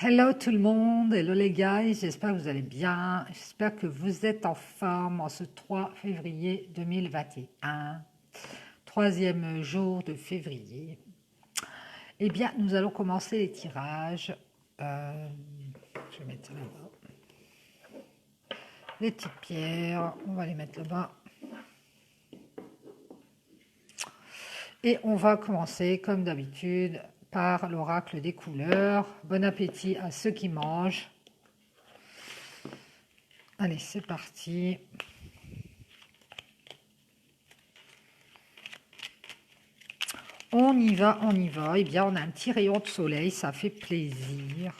Hello tout le monde, hello les gars, j'espère que vous allez bien, j'espère que vous êtes en forme en ce 3 février 2021, troisième jour de février. Eh bien, nous allons commencer les tirages. Je vais mettre ça là-bas. Les petites pierres, on va les mettre là-bas. Et on va commencer comme d'habitude par l'oracle des couleurs. Bon appétit à ceux qui mangent. Allez, c'est parti. On y va, on y va. Eh bien, on a un petit rayon de soleil, ça fait plaisir.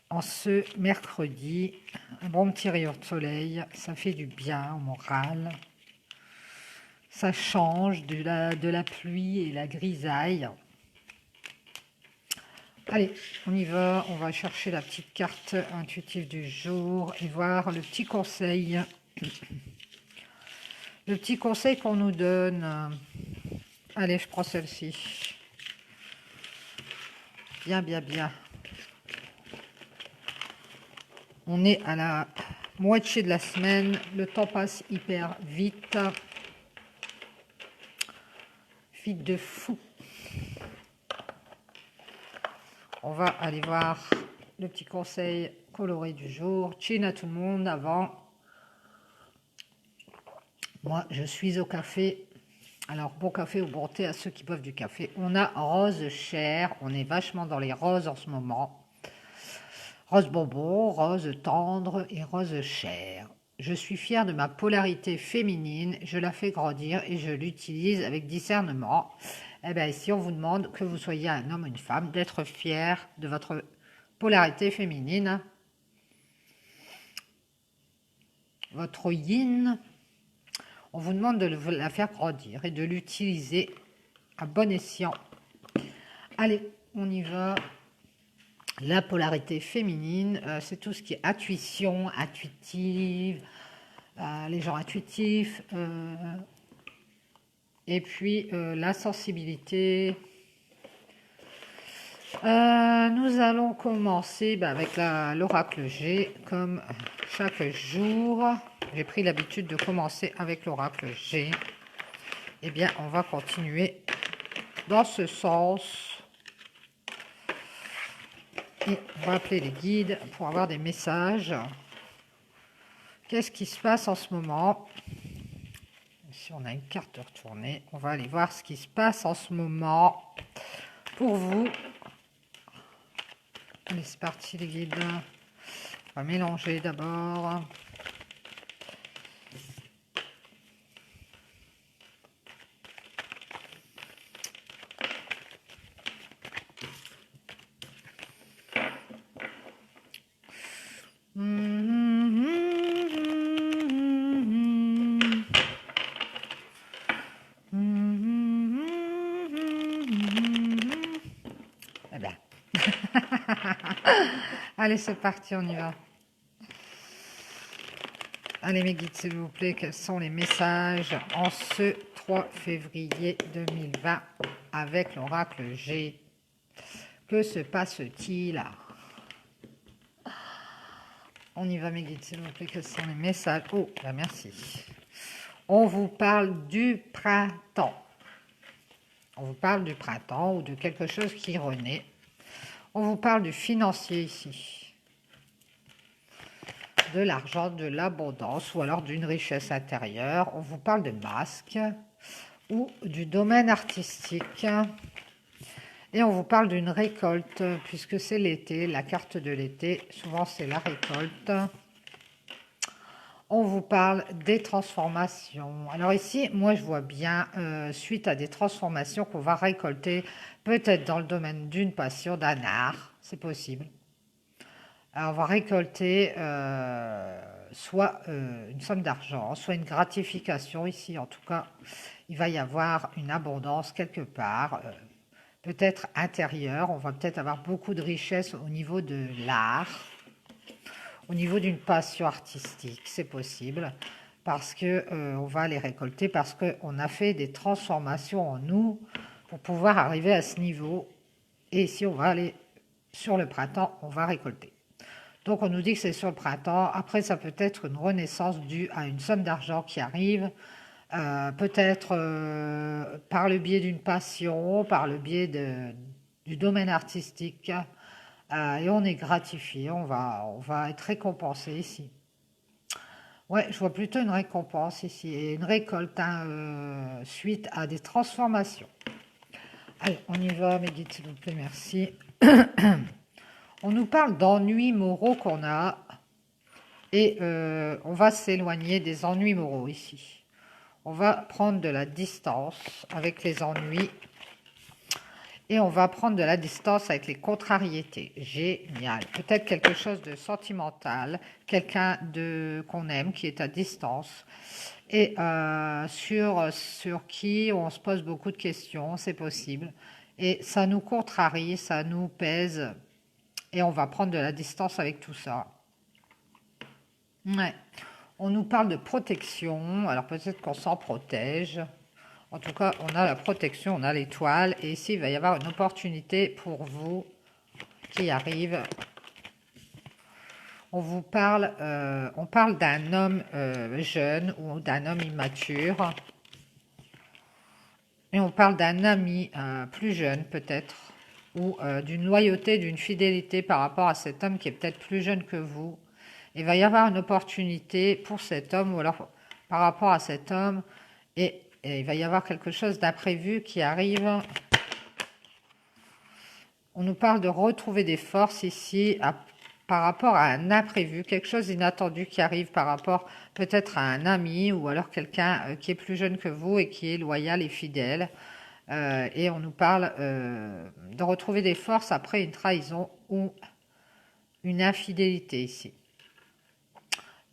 En ce mercredi, un bon petit rayon de soleil, ça fait du bien au moral. Ça change de la pluie et la grisaille. Allez, on y va. On va chercher la petite carte intuitive du jour et voir le petit conseil. Le petit conseil qu'on nous donne. Allez, je prends celle-ci. Bien, bien, bien. On est à la moitié de la semaine. Le temps passe hyper vite. Vite de fou. On va aller voir le petit conseil coloré du jour. Chin à tout le monde avant. Moi, je suis au café. Alors, bon café ou bon thé à ceux qui boivent du café. On a rose chair. On est vachement dans les roses en ce moment. Rose bonbon, rose tendre et rose chair. Je suis fière de ma polarité féminine. Je la fais grandir et je l'utilise avec discernement. Eh bien, si on vous demande que vous soyez un homme ou une femme, d'être fier de votre polarité féminine, votre yin, on vous demande de la faire grandir et de l'utiliser à bon escient. Allez, on y va. La polarité féminine, c'est tout ce qui est intuition, intuitive, les gens intuitifs, et puis la sensibilité. Nous allons commencer avec l'oracle G, comme chaque jour. J'ai pris l'habitude de commencer avec l'oracle G. Eh bien, on va continuer dans ce sens. Et on va appeler les guides pour avoir des messages. Qu'est-ce qui se passe en ce moment? Si on a une carte retournée, on va aller voir ce qui se passe en ce moment pour vous. Allez, c'est parti les guides. On va mélanger d'abord. Eh bien. Allez, c'est parti, on y va. Allez, mes guides, s'il vous plaît, quels sont les messages en ce 3 février 2020 avec l'oracle G? Que se passe-t-il? On y va, mes guides, s'il vous plaît, quels sont les messages? Oh, ben merci. On vous parle du printemps. On vous parle du printemps ou de quelque chose qui renaît. On vous parle du financier ici. De l'argent, de l'abondance ou alors d'une richesse intérieure. On vous parle de masques ou du domaine artistique. Et on vous parle d'une récolte, puisque c'est l'été, la carte de l'été, souvent c'est la récolte. On vous parle des transformations. Alors ici, moi je vois bien, suite à des transformations qu'on va récolter, peut-être dans le domaine d'une passion, d'un art, c'est possible. Alors on va récolter soit une somme d'argent, soit une gratification ici, en tout cas, il va y avoir une abondance quelque part, peut-être intérieure, on va peut-être avoir beaucoup de richesse au niveau de l'art, au niveau d'une passion artistique, c'est possible, parce que on va les récolter, parce qu'on a fait des transformations en nous, pour pouvoir arriver à ce niveau. Et ici, on va aller sur le printemps, on va récolter. Donc, on nous dit que c'est sur le printemps. Après, ça peut être une renaissance due à une somme d'argent qui arrive, peut-être par le biais d'une passion, par le biais du domaine artistique. Et on est gratifié, on va être récompensé ici. Ouais, je vois plutôt une récompense ici et une récolte hein, suite à des transformations. Allez, on y va, mes guides, s'il vous plaît, merci. On nous parle d'ennuis moraux qu'on a et on va s'éloigner des ennuis moraux ici. On va prendre de la distance avec les ennuis et on va prendre de la distance avec les contrariétés. Génial. Peut-être quelque chose de sentimental, quelqu'un qu'on aime qui est à distance et sur qui on se pose beaucoup de questions, c'est possible. Et ça nous contrarie, ça nous pèse et on va prendre de la distance avec tout ça. Ouais. On nous parle de protection, alors peut-être qu'on s'en protège. En tout cas, on a la protection, on a l'étoile. Et ici, il va y avoir une opportunité pour vous qui arrive. On parle d'un homme jeune ou d'un homme immature. Et on parle d'un ami plus jeune peut-être. Ou d'une loyauté, d'une fidélité par rapport à cet homme qui est peut-être plus jeune que vous. Il va y avoir une opportunité pour cet homme ou alors par rapport à cet homme. Et il va y avoir quelque chose d'imprévu qui arrive. On nous parle de retrouver des forces ici par rapport à un imprévu, quelque chose d'inattendu qui arrive par rapport peut-être à un ami ou alors quelqu'un qui est plus jeune que vous et qui est loyal et fidèle. Et on nous parle de retrouver des forces après une trahison ou une infidélité ici.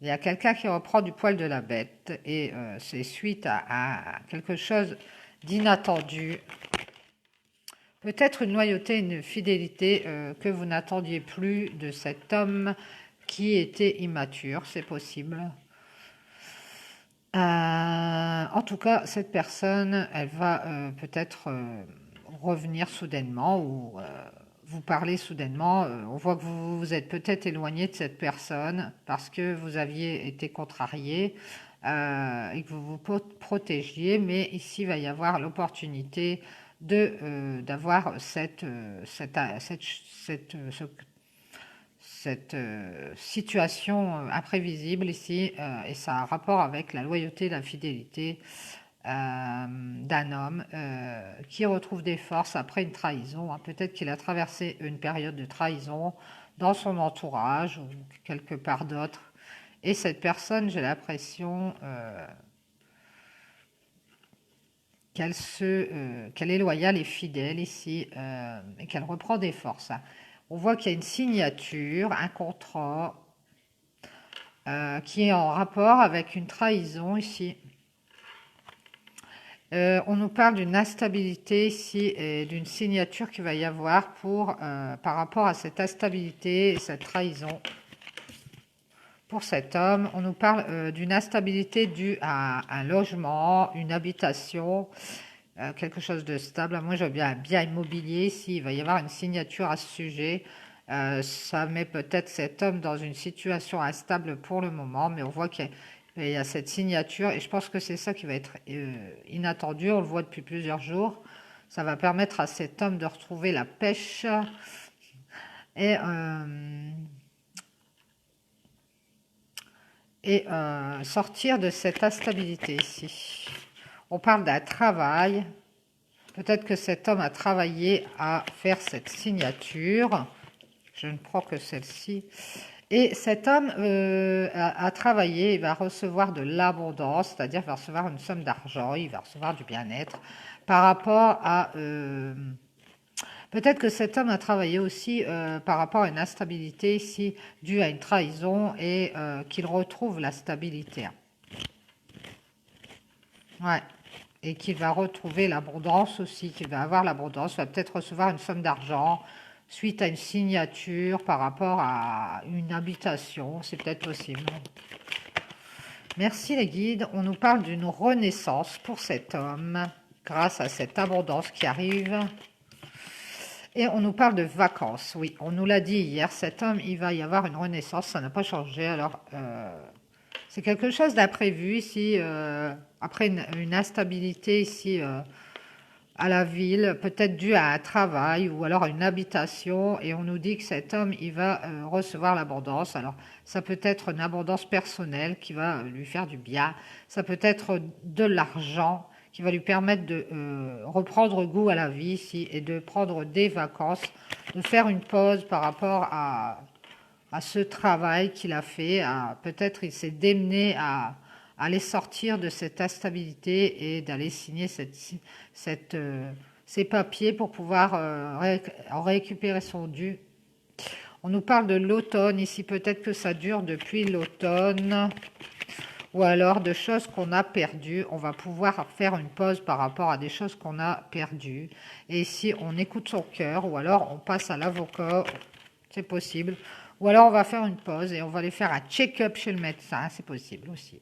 Il y a quelqu'un qui reprend du poil de la bête et c'est suite à quelque chose d'inattendu. Peut-être une loyauté, une fidélité que vous n'attendiez plus de cet homme qui était immature, c'est possible. En tout cas, cette personne, elle va peut-être revenir soudainement ou vous parler soudainement. On voit que vous vous êtes peut-être éloigné de cette personne parce que vous aviez été contrarié et que vous vous protégiez, mais ici, il va y avoir l'opportunité d'avoir cette situation imprévisible ici, et ça a un rapport avec la loyauté, la fidélité d'un homme qui retrouve des forces après une trahison. Hein. Peut-être qu'il a traversé une période de trahison dans son entourage ou quelque part d'autre. Et cette personne, j'ai l'impression qu'elle est loyale et fidèle ici et qu'elle reprend des forces. Hein. On voit qu'il y a une signature, un contrat qui est en rapport avec une trahison ici. On nous parle d'une instabilité ici et d'une signature qu'il va y avoir par rapport à cette instabilité et cette trahison. Pour cet homme, on nous parle d'une instabilité due à un logement, une habitation, quelque chose de stable. Moi, je vois bien un bien immobilier ici. Il va y avoir une signature à ce sujet. Ça met peut-être cet homme dans une situation instable pour le moment, mais on voit qu'il y a cette signature et je pense que c'est ça qui va être inattendu. On le voit depuis plusieurs jours. Ça va permettre à cet homme de retrouver la pêche et sortir de cette instabilité ici. On parle d'un travail. Peut-être que cet homme a travaillé à faire cette signature. Je ne prends que celle-ci. Et cet homme a travaillé, il va recevoir de l'abondance, c'est-à-dire il va recevoir une somme d'argent, il va recevoir du bien-être par rapport à... peut-être que cet homme a travaillé aussi par rapport à une instabilité ici, due à une trahison, et qu'il retrouve la stabilité. Ouais. Et qu'il va retrouver l'abondance aussi, qu'il va avoir l'abondance, va peut-être recevoir une somme d'argent suite à une signature par rapport à une habitation, c'est peut-être possible. Merci les guides, on nous parle d'une renaissance pour cet homme. grâce à cette abondance qui arrive. Et on nous parle de vacances. Oui, on nous l'a dit hier, cet homme, il va y avoir une renaissance, ça n'a pas changé. Alors, c'est quelque chose d'imprévu ici, après une instabilité ici à la ville, peut-être dû à un travail ou alors à une habitation, et on nous dit que cet homme, il va recevoir l'abondance. Alors, ça peut être une abondance personnelle qui va lui faire du bien, ça peut être de l'argent qui va lui permettre de reprendre goût à la vie ici et de prendre des vacances, de faire une pause par rapport à ce travail qu'il a fait. Peut-être il s'est démené à aller sortir de cette instabilité et d'aller signer ces papiers pour pouvoir récupérer son dû. On nous parle de l'automne ici, peut-être que ça dure depuis l'automne, ou alors de choses qu'on a perdues. On va pouvoir faire une pause par rapport à des choses qu'on a perdues. Et ici, on écoute son cœur, ou alors on passe à l'avocat, c'est possible. Ou alors on va faire une pause et on va aller faire un check-up chez le médecin, c'est possible aussi.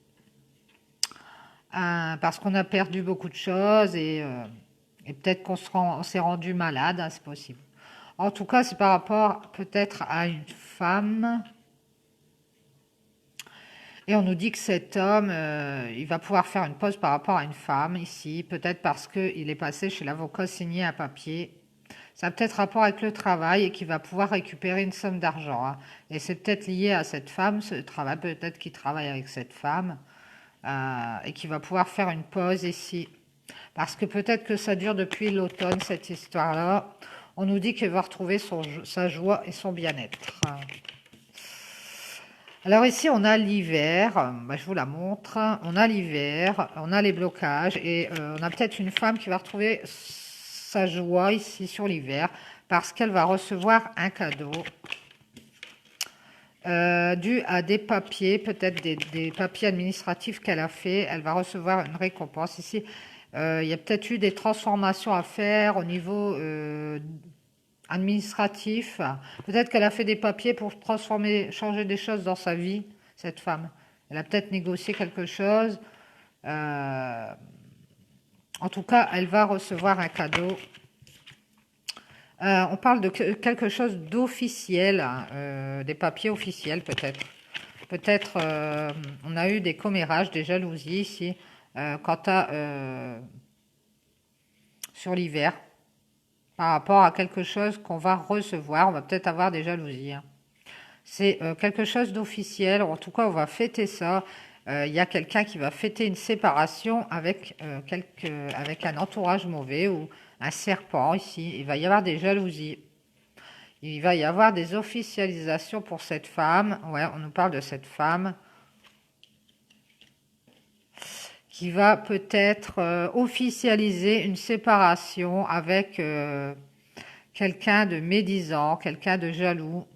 Parce qu'on a perdu beaucoup de choses et peut-être qu'on s'est rendu malade, hein, c'est possible. En tout cas, c'est par rapport peut-être à une femme. Et on nous dit que cet homme, il va pouvoir faire une pause par rapport à une femme ici, peut-être parce qu'il est passé chez l'avocat signer un papier. Ça a peut-être rapport avec le travail et qu'il va pouvoir récupérer une somme d'argent, hein. Et c'est peut-être lié à cette femme, ce travail, peut-être qu'il travaille avec cette femme et qu'il va pouvoir faire une pause ici. Parce que peut-être que ça dure depuis l'automne, cette histoire-là. On nous dit qu'il va retrouver sa joie et son bien-être. Alors ici, on a l'hiver, je vous la montre. On a l'hiver, on a les blocages et on a peut-être une femme qui va retrouver sa joie ici sur l'hiver parce qu'elle va recevoir un cadeau dû à des papiers, peut-être des papiers administratifs qu'elle a fait. Elle va recevoir une récompense ici. Il y a peut-être eu des transformations à faire au niveau administratif. Peut-être qu'elle a fait des papiers pour changer des choses dans sa vie, cette femme. Elle a peut-être négocié quelque chose. En tout cas, elle va recevoir un cadeau. On parle de quelque chose d'officiel, hein, des papiers officiels peut-être. Peut-être on a eu des commérages, des jalousies ici, quant à sur l'hiver, par rapport à quelque chose qu'on va recevoir. On va peut-être avoir des jalousies, hein. C'est quelque chose d'officiel, en tout cas on va fêter ça. Il y a quelqu'un qui va fêter une séparation avec un entourage mauvais ou un serpent ici. Il va y avoir des jalousies. Il va y avoir des officialisations pour cette femme. Ouais, on nous parle de cette femme qui va peut-être officialiser une séparation avec quelqu'un de médisant, quelqu'un de jaloux.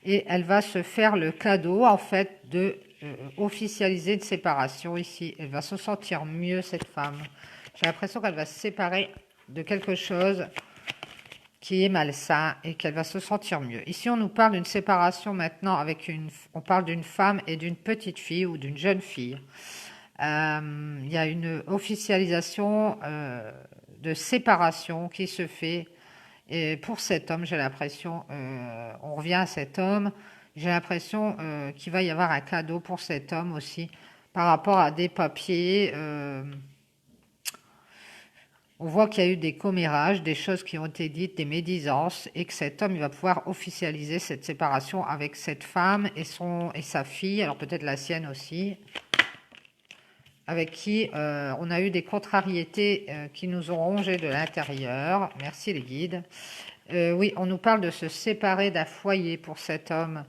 Et elle va se faire le cadeau, en fait, de officialiser une séparation ici. Elle va se sentir mieux, cette femme. J'ai l'impression qu'elle va se séparer de quelque chose qui est malsain et qu'elle va se sentir mieux. Ici, on nous parle d'une séparation maintenant avec on parle d'une femme et d'une petite fille ou d'une jeune fille. Il y a une officialisation de séparation qui se fait. Et pour cet homme, j'ai l'impression, on revient à cet homme, j'ai l'impression qu'il va y avoir un cadeau pour cet homme aussi par rapport à des papiers. On voit qu'il y a eu des commérages, des choses qui ont été dites, des médisances, et que cet homme il va pouvoir officialiser cette séparation avec cette femme et sa fille, alors peut-être la sienne aussi, avec qui on a eu des contrariétés qui nous ont rongés de l'intérieur. Merci les guides. Oui, on nous parle de se séparer d'un foyer pour cet homme.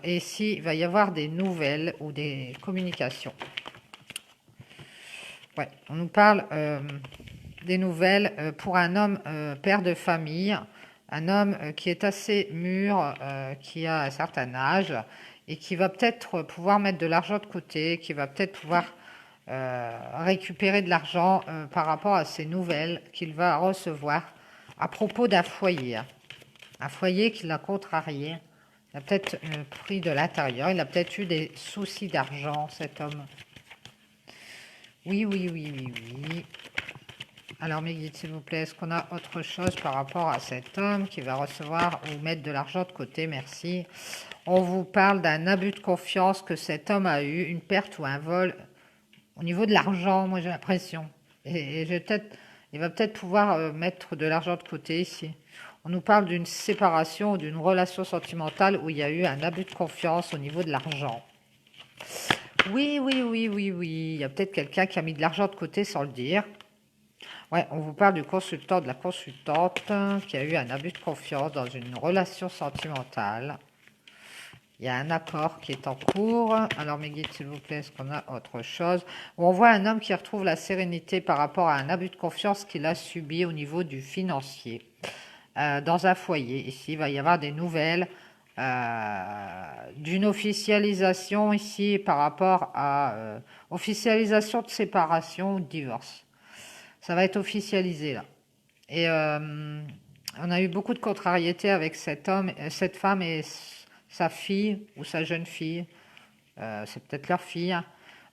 Et ici, il va y avoir des nouvelles ou des communications. Ouais, on nous parle des nouvelles pour un homme père de famille, un homme qui est assez mûr, qui a un certain âge et qui va peut-être pouvoir mettre de l'argent de côté, qui va peut-être pouvoir récupérer de l'argent par rapport à ces nouvelles qu'il va recevoir à propos d'un foyer. Un foyer qui l'a contrarié. Il a peut-être pris de l'intérieur. Il a peut-être eu des soucis d'argent, cet homme. Oui, oui, oui, oui, oui. Alors, mes guides, s'il vous plaît, est-ce qu'on a autre chose par rapport à cet homme qui va recevoir ou mettre de l'argent de côté? Merci. On vous parle d'un abus de confiance que cet homme a eu, une perte ou un vol au niveau de l'argent, moi j'ai l'impression. Et il va peut-être pouvoir mettre de l'argent de côté ici. On nous parle d'une séparation ou d'une relation sentimentale où il y a eu un abus de confiance au niveau de l'argent. Oui, oui, oui, oui, oui. Il y a peut-être quelqu'un qui a mis de l'argent de côté sans le dire. Ouais, on vous parle du consultant, de la consultante qui a eu un abus de confiance dans une relation sentimentale. Il y a un accord qui est en cours. Alors, mes guides, s'il vous plaît, est-ce qu'on a autre chose? On voit un homme qui retrouve la sérénité par rapport à un abus de confiance qu'il a subi au niveau du financier. Dans un foyer, ici, il va y avoir des nouvelles d'une officialisation ici par rapport à officialisation de séparation ou de divorce. Ça va être officialisé là. Et on a eu beaucoup de contrariétés avec cet homme, cette femme et sa fille ou sa jeune fille. C'est peut-être leur fille.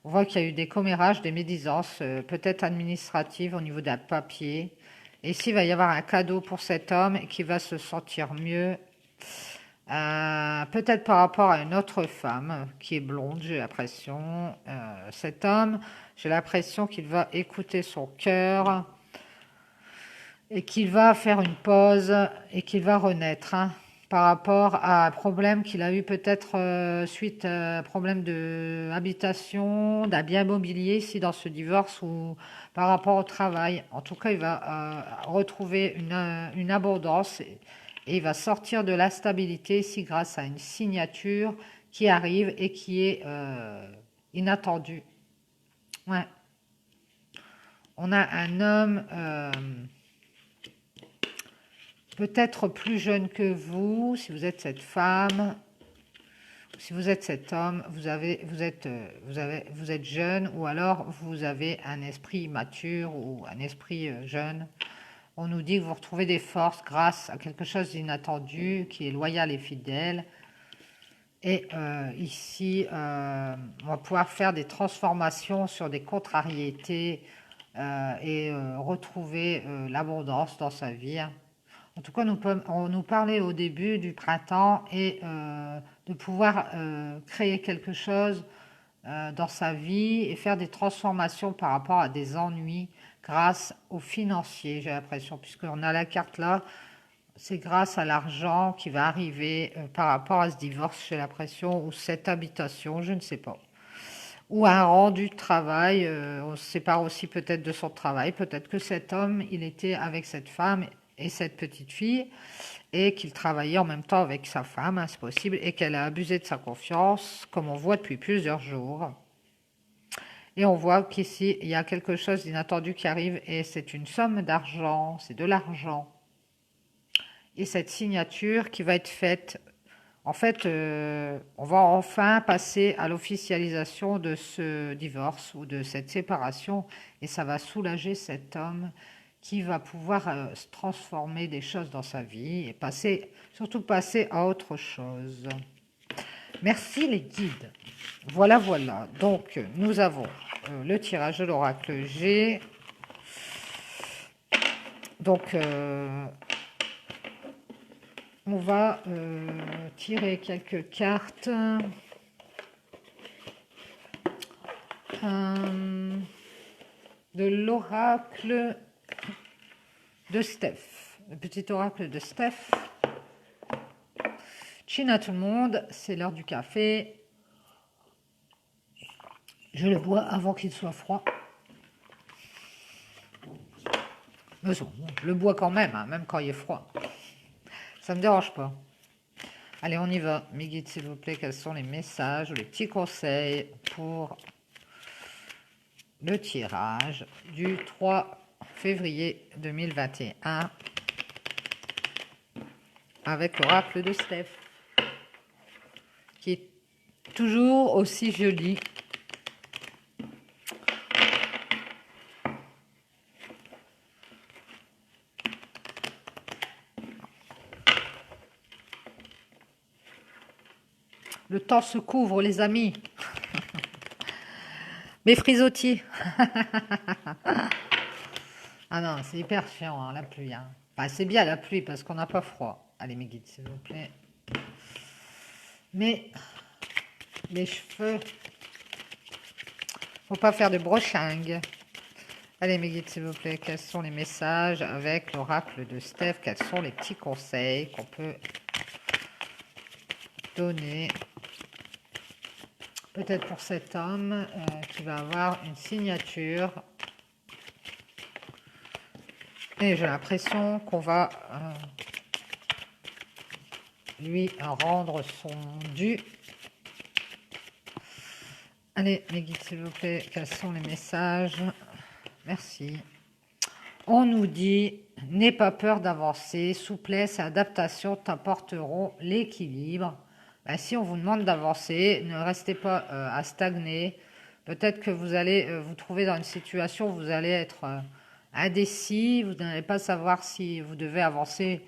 On voit qu'il y a eu des commérages, des médisances, peut-être administratives au niveau d'un papier. Et ici, il va y avoir un cadeau pour cet homme qui va se sentir mieux. Peut-être par rapport à une autre femme qui est blonde, j'ai l'impression. Cet homme, j'ai l'impression qu'il va écouter son cœur et qu'il va faire une pause et qu'il va renaître par rapport à un problème qu'il a eu peut-être suite à un problème de habitation, d'un bien immobilier ici dans ce divorce ou par rapport au travail. En tout cas, il va retrouver une abondance et il va sortir de l'instabilité ici grâce à une signature qui arrive et qui est inattendue. Ouais. On a un homme peut-être plus jeune que vous, si vous êtes cette femme, si vous êtes cet homme, vous êtes jeune ou alors vous avez un esprit mature ou un esprit jeune. On nous dit que vous retrouvez des forces grâce à quelque chose d'inattendu qui est loyal et fidèle. Et ici, on va pouvoir faire des transformations sur des contrariétés et retrouver l'abondance dans sa vie. En tout cas, on nous parlait au début du printemps et de pouvoir créer quelque chose dans sa vie et faire des transformations par rapport à des ennuis grâce aux financiers, j'ai l'impression, puisqu'on a la carte là, c'est grâce à l'argent qui va arriver par rapport à ce divorce, j'ai l'impression, ou cette habitation, je ne sais pas. Ou un rendu de travail, on se sépare aussi peut-être de son travail, peut-être que cet homme, il était avec cette femme et cette petite fille, et qu'il travaillait en même temps avec sa femme, c'est possible, et qu'elle a abusé de sa confiance, comme on voit depuis plusieurs jours. Et on voit qu'ici, il y a quelque chose d'inattendu qui arrive, et c'est une somme d'argent, c'est de l'argent. Et cette signature qui va être faite, en fait, on va enfin passer à l'officialisation de ce divorce ou de cette séparation, et ça va soulager cet homme qui va pouvoir se transformer des choses dans sa vie et surtout passer à autre chose. Merci les guides. Voilà, voilà. Donc, nous avons le tirage de l'oracle G. Donc, on va tirer quelques cartes. De l'oracle de Steph. Le petit oracle de Steph. Chine à tout le monde, c'est l'heure du café. Je le bois avant qu'il soit froid. Mais bon, je le bois quand même, même quand il est froid. Ça ne me dérange pas. Allez, on y va. Mes guides, s'il vous plaît, quels sont les messages ou les petits conseils pour le tirage du 3 février 2021 avec l'oracle de Steph, qui est toujours aussi joli. Le temps se couvre, les amis. Mes frisottis. Ah non, c'est hyper chiant, hein, la pluie. Hein. Enfin, c'est bien la pluie parce qu'on n'a pas froid. Allez, mes guides, s'il vous plaît. Mais les cheveux, faut pas faire de broching. Allez, mes guides, s'il vous plaît, quels sont les messages avec l'oracle de Steph? Quels sont les petits conseils qu'on peut donner? Peut-être pour cet homme qui va avoir une signature. Et j'ai l'impression qu'on va lui rendre son dû. Allez, mes guides, s'il vous plaît, quels sont les messages? Merci. On nous dit, n'aie pas peur d'avancer, souplesse et adaptation t'apporteront l'équilibre. Ben, si on vous demande d'avancer, ne restez pas à stagner. Peut-être que vous allez vous trouver dans une situation où vous allez être indécis, vous n'allez pas savoir si vous devez avancer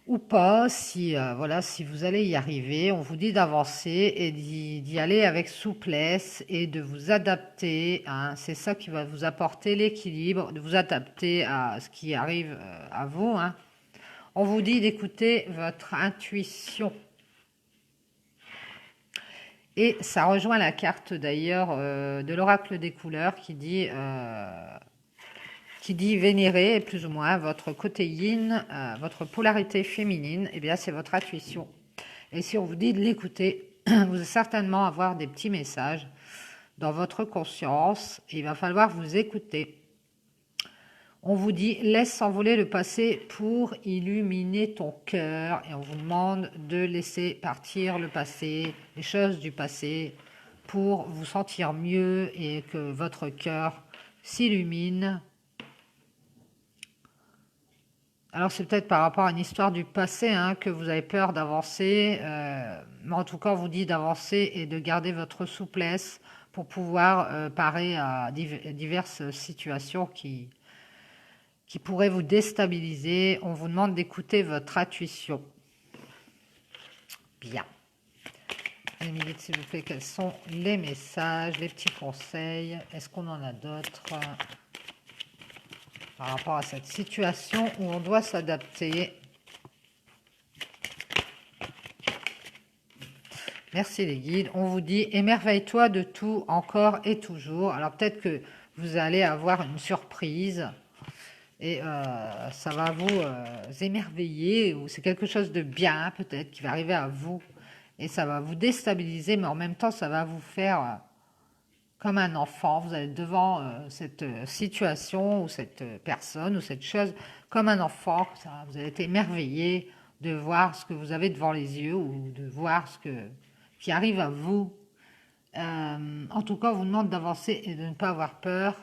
ou pas, si voilà, si vous allez y arriver. On vous dit d'avancer et d'y aller avec souplesse et de vous adapter, hein. C'est ça qui va vous apporter l'équilibre, de vous adapter à ce qui arrive à vous, hein. On vous dit d'écouter votre intuition. Et ça rejoint la carte d'ailleurs de l'oracle des couleurs qui dit vénérer plus ou moins votre côté yin, votre polarité féminine. Eh bien, c'est votre intuition. Et si on vous dit de l'écouter, vous allez certainement avoir des petits messages dans votre conscience. Il va falloir vous écouter. On vous dit, laisse s'envoler le passé pour illuminer ton cœur. Et on vous demande de laisser partir le passé, les choses du passé, pour vous sentir mieux et que votre cœur s'illumine. Alors c'est peut-être par rapport à une histoire du passé hein, que vous avez peur d'avancer. Mais en tout cas, on vous dit d'avancer et de garder votre souplesse pour pouvoir parer à diverses situations qui pourrait vous déstabiliser. On vous demande d'écouter votre intuition. Bien. Allez, mes guides, s'il vous plaît, quels sont les messages, les petits conseils? Est-ce qu'on en a d'autres par rapport à cette situation où on doit s'adapter? Merci les guides. On vous dit, émerveille-toi de tout, encore et toujours. Alors peut-être que vous allez avoir une surprise. Et ça va vous émerveiller, ou c'est quelque chose de bien peut-être qui va arriver à vous, et ça va vous déstabiliser, mais en même temps ça va vous faire comme un enfant. Vous allez devant cette situation, ou cette personne, ou cette chose, comme un enfant. Ça, vous allez être émerveillé de voir ce que vous avez devant les yeux, ou de voir qui arrive à vous. En tout cas, on vous demande d'avancer et de ne pas avoir peur.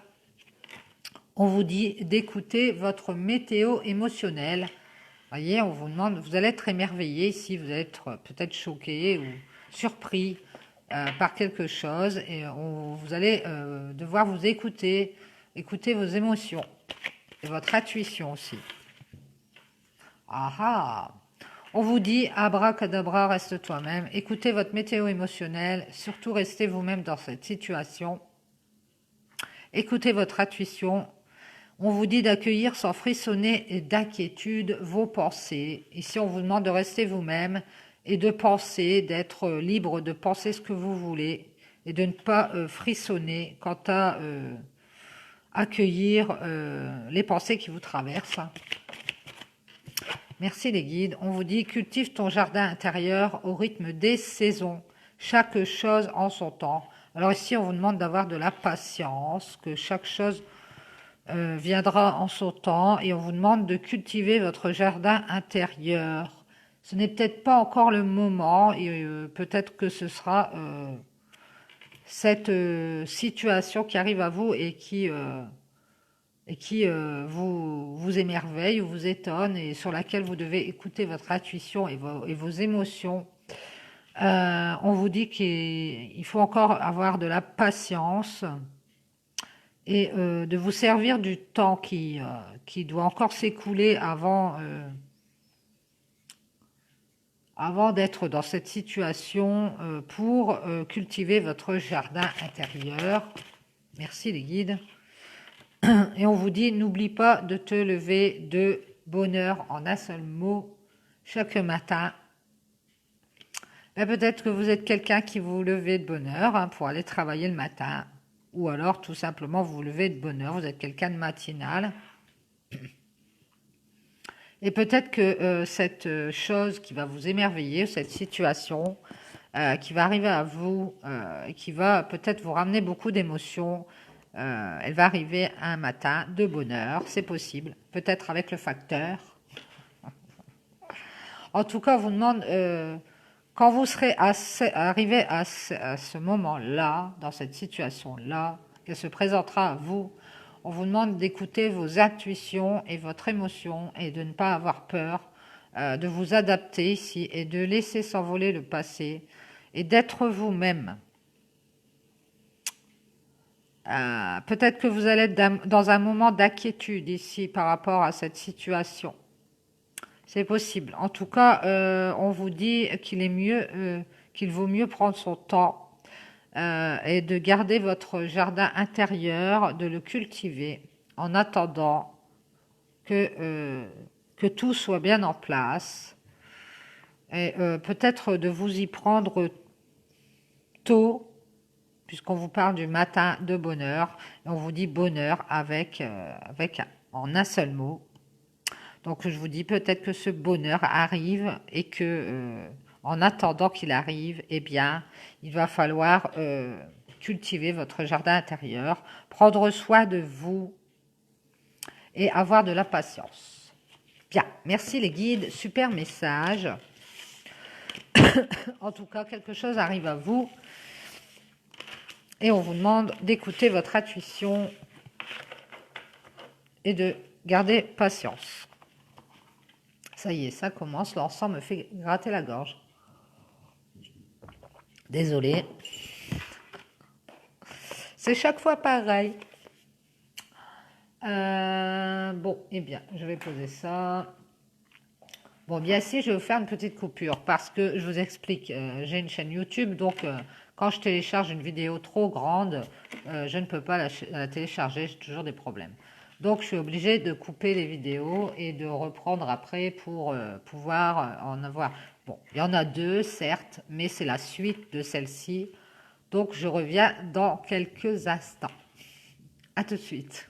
On vous dit d'écouter votre météo émotionnelle. Voyez, on vous demande, vous allez être émerveillé ici, vous allez être peut-être choqué ou surpris par quelque chose et vous allez devoir vous écouter vos émotions et votre intuition aussi. Ah ah! On vous dit, abracadabra, reste toi-même, écoutez votre météo émotionnelle, surtout restez vous-même dans cette situation. Écoutez votre intuition. On vous dit d'accueillir sans frissonner et d'inquiétude vos pensées. Ici, on vous demande de rester vous-même et de penser, d'être libre de penser ce que vous voulez et de ne pas frissonner quant à accueillir les pensées qui vous traversent. Merci les guides. On vous dit cultive ton jardin intérieur au rythme des saisons, chaque chose en son temps. Alors ici, on vous demande d'avoir de la patience, que chaque chose viendra en son temps, et on vous demande de cultiver votre jardin intérieur. Ce n'est peut-être pas encore le moment, et peut-être que ce sera cette situation qui arrive à vous et qui vous émerveille ou vous étonne, et sur laquelle vous devez écouter votre intuition et vos émotions. On vous dit qu'il faut encore avoir de la patience et de vous servir du temps qui doit encore s'écouler avant avant d'être dans cette situation pour cultiver votre jardin intérieur. Merci les guides. Et on vous dit, n'oublie pas de te lever de bonne heure en un seul mot chaque matin. Peut-être que vous êtes quelqu'un qui vous levez de bonne heure hein, pour aller travailler le matin. Ou alors tout simplement vous vous levez de bonne heure, vous êtes quelqu'un de matinal. Et peut-être que cette chose qui va vous émerveiller, cette situation qui va arriver à vous, et qui va peut-être vous ramener beaucoup d'émotions, elle va arriver un matin de bonne heure, c'est possible, peut-être avec le facteur. En tout cas, on vous demande, quand vous serez arrivé à ce moment-là, dans cette situation-là, qu'elle se présentera à vous, on vous demande d'écouter vos intuitions et votre émotion et de ne pas avoir peur, de vous adapter ici et de laisser s'envoler le passé et d'être vous-même. Peut-être que vous allez être dans un moment d'inquiétude ici par rapport à cette situation. C'est possible. En tout cas, on vous dit qu'il est mieux, qu'il vaut mieux prendre son temps et de garder votre jardin intérieur, de le cultiver en attendant que tout soit bien en place. Et peut-être de vous y prendre tôt, puisqu'on vous parle du matin de bonheur, et on vous dit bonheur en un seul mot. Donc je vous dis peut-être que ce bonheur arrive et que en attendant qu'il arrive, eh bien, il va falloir cultiver votre jardin intérieur, prendre soin de vous et avoir de la patience. Bien, merci les guides, super message. En tout cas, quelque chose arrive à vous et on vous demande d'écouter votre intuition et de garder patience. Ça y est, ça commence, l'encens me fait gratter la gorge. Désolée. C'est chaque fois pareil. Bon, eh bien, je vais poser ça. Bon, bien si, je vais vous faire une petite coupure parce que je vous explique, j'ai une chaîne YouTube, donc quand je télécharge une vidéo trop grande, je ne peux pas la télécharger, j'ai toujours des problèmes. Donc, je suis obligée de couper les vidéos et de reprendre après pour pouvoir en avoir. Bon, il y en a deux, certes, mais c'est la suite de celle-ci. Donc, je reviens dans quelques instants. À tout de suite.